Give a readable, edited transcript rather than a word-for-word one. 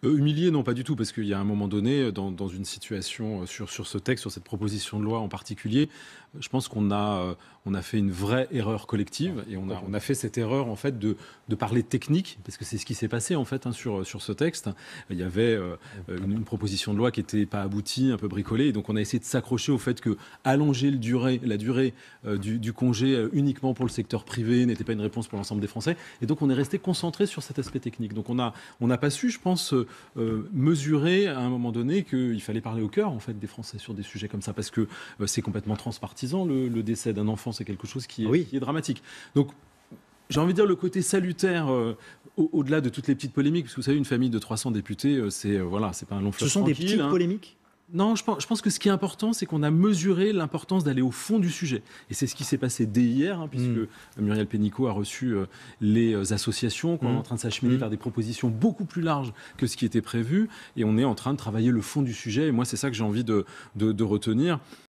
Humilié, non, pas du tout, parce qu'il y a un moment donné, dans une situation sur ce texte, sur cette proposition de loi en particulier, je pense on a fait une vraie erreur collective et on a fait cette erreur en fait de parler technique, parce que c'est ce qui s'est passé en fait sur ce texte. Il y avait une proposition de loi qui n'était pas aboutie, un peu bricolée, et donc on a essayé de s'accrocher au fait que allonger la durée du congé uniquement pour le secteur privé n'était pas une réponse pour l'ensemble des Français, et donc on est resté concentré sur cet aspect technique. Donc on n'a pas su, je pense, mesurer à un moment donné qu'il fallait parler au cœur en fait des Français sur des sujets comme ça, parce que c'est complètement transpartisan. Le décès d'un enfant, c'est quelque chose Oui. qui est dramatique. Donc j'ai envie de dire le côté salutaire, au-delà de toutes les petites polémiques, parce que vous savez, une famille de 300 députés, voilà, c'est pas un long Ce fleuve sont des tranquille, petites hein. polémiques? Non, je pense que ce qui est important, c'est qu'on a mesuré l'importance d'aller au fond du sujet. Et c'est ce qui s'est passé dès hier, hein, puisque Muriel Pénicaud a reçu les associations, qu'on est en train de s'acheminer vers des propositions beaucoup plus larges que ce qui était prévu. Et on est en train de travailler le fond du sujet. Et moi, c'est ça que j'ai envie de retenir.